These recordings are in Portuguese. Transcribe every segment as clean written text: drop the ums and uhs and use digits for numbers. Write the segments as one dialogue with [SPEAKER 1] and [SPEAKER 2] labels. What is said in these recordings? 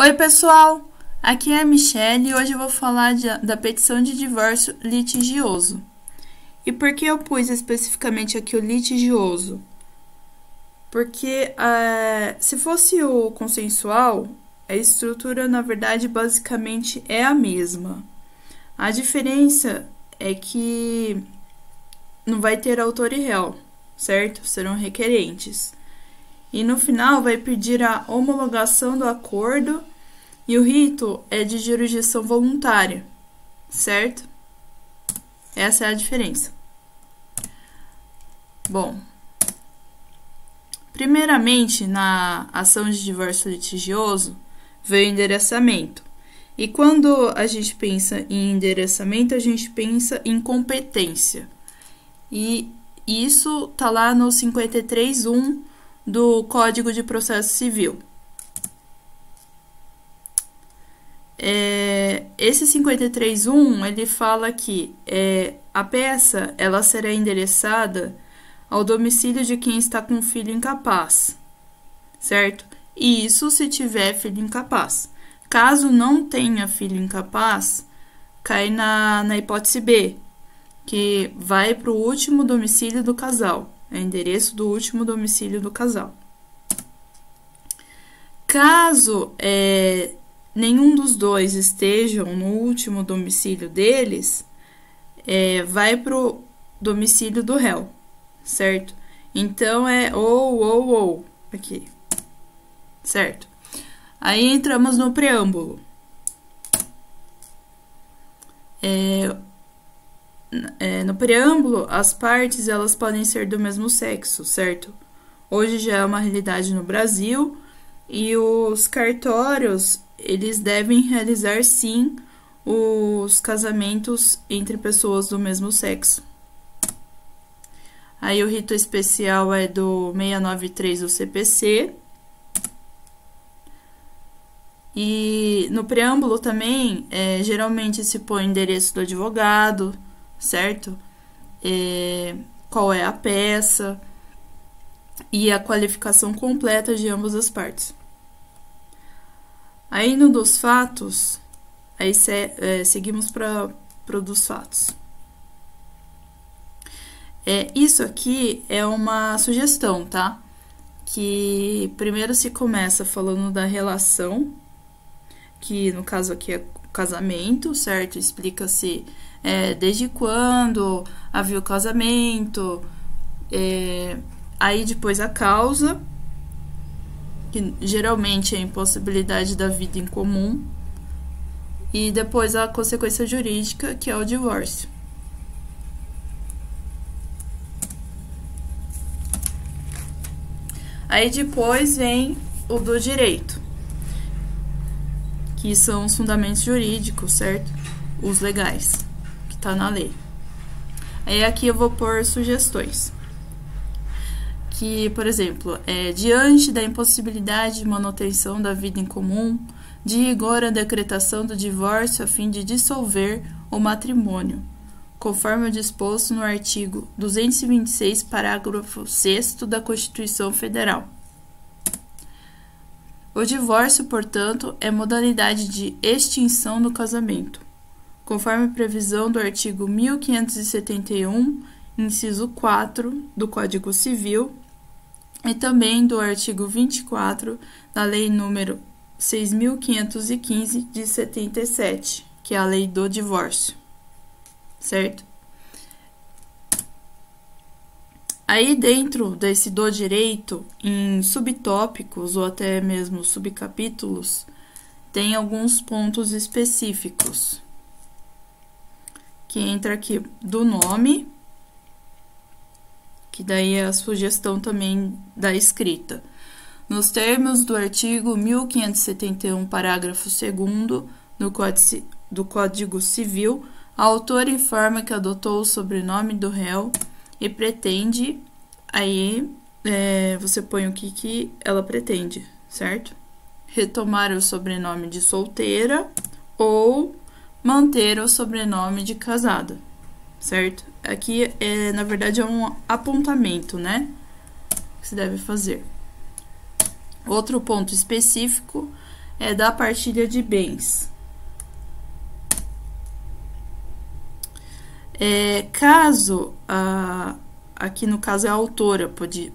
[SPEAKER 1] Oi, pessoal! Aqui é a Michelle e hoje eu vou falar da petição de divórcio litigioso. E por que eu pus especificamente aqui o litigioso? Porque se fosse o consensual, a estrutura, na verdade, basicamente é a mesma. A diferença é que não vai ter autor e réu, certo? Serão requerentes. E no final vai pedir a homologação do acordo e o rito é de jurisdição voluntária, certo? Essa é a diferença. Bom, primeiramente, na ação de divórcio litigioso, veio o endereçamento. E quando a gente pensa em endereçamento, a gente pensa em competência. E isso tá lá no 53.1 do Código de Processo Civil. Esse 53.1, ele fala que a peça ela será endereçada ao domicílio de quem está com filho incapaz, certo? E isso se tiver filho incapaz. Caso não tenha filho incapaz, cai na hipótese B, que vai para o último domicílio do casal. É o endereço do último domicílio do casal. Caso nenhum dos dois estejam no último domicílio deles, vai para o domicílio do réu, certo? Então, é ou, aqui, certo? Aí entramos no preâmbulo. No preâmbulo, as partes elas podem ser do mesmo sexo, certo? Hoje já é uma realidade no Brasil e os cartórios eles devem realizar sim os casamentos entre pessoas do mesmo sexo. Aí o rito especial é do 693 do CPC. E no preâmbulo também, geralmente se põe o endereço do advogado, certo? Qual é a peça e a qualificação completa de ambas as partes. Aí no dos fatos, aí seguimos para o dos fatos. Isso aqui é uma sugestão, tá? Que primeiro se começa falando da relação, que no caso aqui é o casamento, certo? Explica-se desde quando havia o casamento, aí depois a causa, que geralmente é a impossibilidade da vida em comum, e depois a consequência jurídica, que é o divórcio. Aí depois vem o do direito, que são os fundamentos jurídicos, certo? Os legais, que tá na lei. Aí aqui eu vou pôr sugestões. Que, por exemplo, diante da impossibilidade de manutenção da vida em comum, de rigor a decretação do divórcio a fim de dissolver o matrimônio, conforme o disposto no artigo 226, parágrafo 6º da Constituição Federal. O divórcio, portanto, é modalidade de extinção do casamento, conforme a previsão do artigo 1571, inciso 4 do Código Civil e também do artigo 24 da Lei número 6.515 de 77, que é a Lei do Divórcio, certo? Aí dentro desse do direito, em subtópicos ou até mesmo subcapítulos, tem alguns pontos específicos, que entra aqui do nome, que daí é a sugestão também da escrita. Nos termos do artigo 1571, parágrafo 2º do Código Civil, a autora informa que adotou o sobrenome do réu e pretende, aí você põe o que ela pretende, certo? Retomar o sobrenome de solteira ou manter o sobrenome de casada, certo? Aqui, na verdade, é um apontamento, né? Que se deve fazer. Outro ponto específico é da partilha de bens. Caso, aqui no caso é a autora,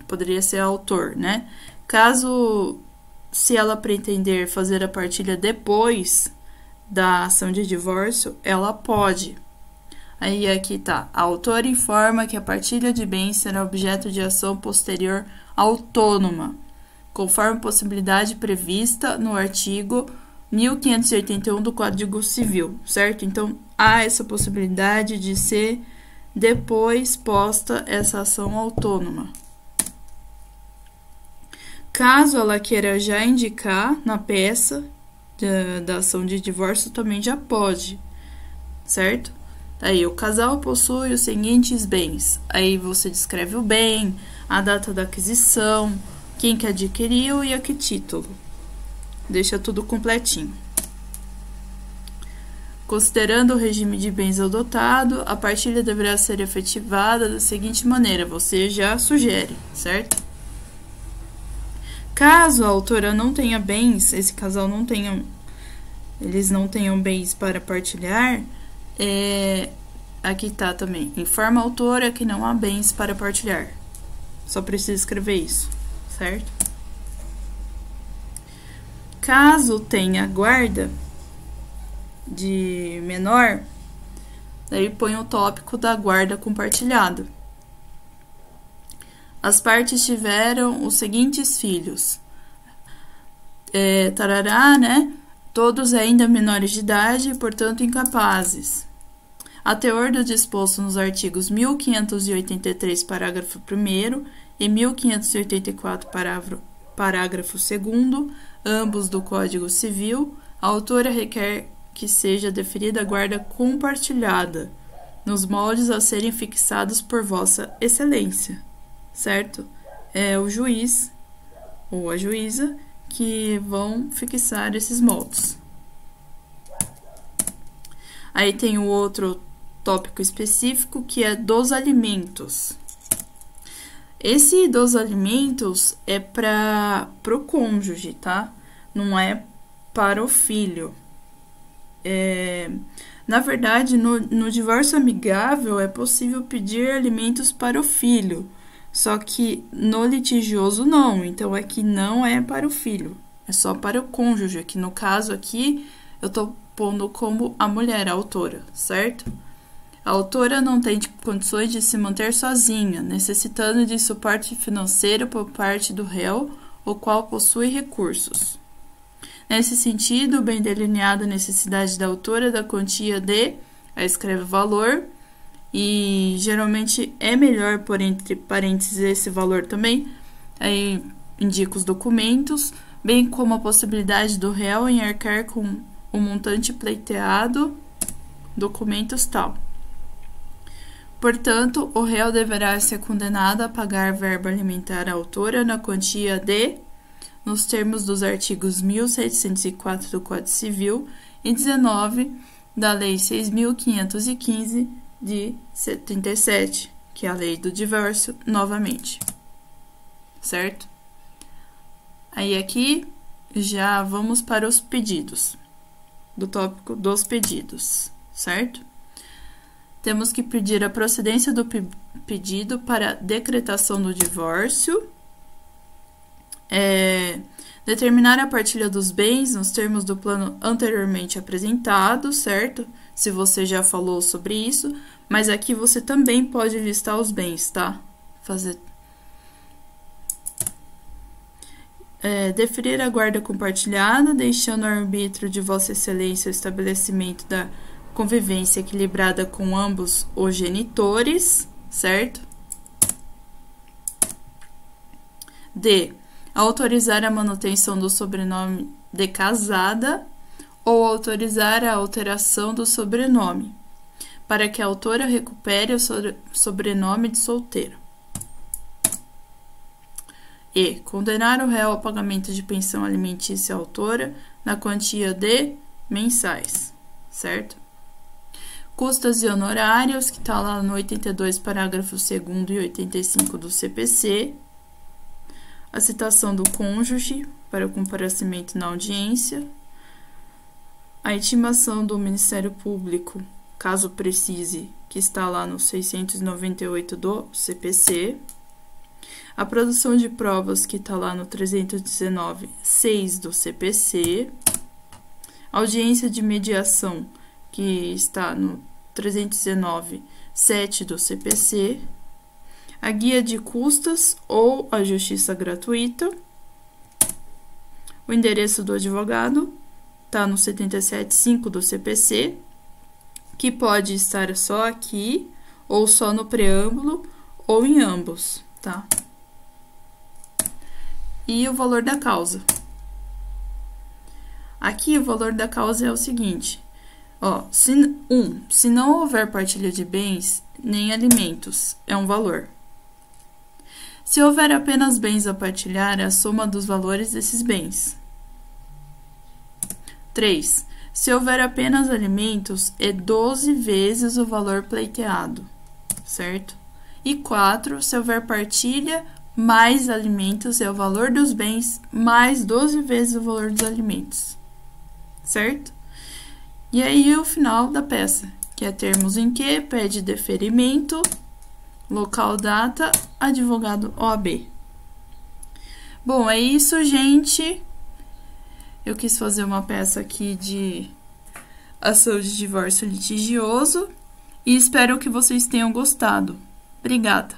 [SPEAKER 1] poderia ser autor, né? Caso, se ela pretender fazer a partilha depois da ação de divórcio, ela pode. Aí aqui tá, a autora informa que a partilha de bens será objeto de ação posterior autônoma, conforme possibilidade prevista no artigo 1581 do Código Civil, certo? Então, há essa possibilidade de ser depois posta essa ação autônoma. Caso ela queira já indicar na peça da ação de divórcio, também já pode, certo? Aí, o casal possui os seguintes bens. Aí você descreve o bem, a data da aquisição, quem que adquiriu e a que título. Deixa tudo completinho. Considerando o regime de bens adotado, a partilha deverá ser efetivada da seguinte maneira, você já sugere, certo? Caso a autora não tenha bens, esse casal eles não tenham bens para partilhar, aqui tá também, informa a autora que não há bens para partilhar. Só precisa escrever isso, certo? Caso tenha guarda de menor, daí põe o tópico da guarda compartilhada. As partes tiveram os seguintes filhos. Tarará, né? Todos ainda menores de idade e, portanto, incapazes. A teor do disposto nos artigos 1583, parágrafo 1º e 1584, parágrafo 2º, ambos do Código Civil, a autora requer que seja deferida a guarda compartilhada, nos moldes a serem fixados por Vossa Excelência, certo? É o juiz ou a juíza que vão fixar esses moldes. Aí tem o outro tópico específico, que é dos alimentos. Esse dos alimentos é para o cônjuge, tá? Não é para o filho. Na verdade, no divórcio amigável é possível pedir alimentos para o filho, só que no litigioso não, então aqui não é para o filho, é só para o cônjuge, que no caso aqui eu tô pondo como a mulher, a autora, certo? A autora não tem condições de se manter sozinha, necessitando de suporte financeiro por parte do réu, o qual possui recursos. Nesse sentido, bem delineada a necessidade da autora da quantia de, aí escreve o valor, e geralmente é melhor pôr entre parênteses esse valor também, aí indica os documentos, bem como a possibilidade do réu em arcar com o montante pleiteado, documentos tal. Portanto, o réu deverá ser condenado a pagar verba alimentar à autora na quantia de, nos termos dos artigos 1704 do Código Civil e 19 da Lei 6.515 de 77, que é a lei do divórcio, novamente, certo? Aí aqui já vamos para os pedidos, do tópico dos pedidos, certo? Temos que pedir a procedência do pedido para decretação do divórcio, determinar a partilha dos bens nos termos do plano anteriormente apresentado, certo? Se você já falou sobre isso, mas aqui você também pode listar os bens, tá? Deferir a guarda compartilhada, deixando ao arbítrio de Vossa Excelência o estabelecimento da convivência equilibrada com ambos os genitores, certo? D. Autorizar a manutenção do sobrenome de casada ou autorizar a alteração do sobrenome, para que a autora recupere o sobrenome de solteiro. E. Condenar o réu ao pagamento de pensão alimentícia à autora na quantia de mensais, certo? Custas e honorários, que está lá no 82, parágrafo 2º e 85 do CPC. A citação do cônjuge para o comparecimento na audiência, a intimação do Ministério Público, caso precise, que está lá no 698 do CPC, a produção de provas, que está lá no 319.6 do CPC, audiência de mediação, que está no 319.7 do CPC, a guia de custas ou a justiça gratuita, o endereço do advogado, está no 77.5 do CPC, que pode estar só aqui, ou só no preâmbulo, ou em ambos, tá? E o valor da causa. Aqui, o valor da causa é o seguinte, ó, se não houver partilha de bens, nem alimentos, é um valor. Se houver apenas bens a partilhar, é a soma dos valores desses bens. 3. Se houver apenas alimentos, é 12 vezes o valor pleiteado, certo? E 4. Se houver partilha mais alimentos, é o valor dos bens mais 12 vezes o valor dos alimentos, certo? E aí, o final da peça, que é termos em que, pede deferimento, local, data, advogado OAB. Bom, é isso, gente. Eu quis fazer uma peça aqui de ação de divórcio litigioso e espero que vocês tenham gostado. Obrigada.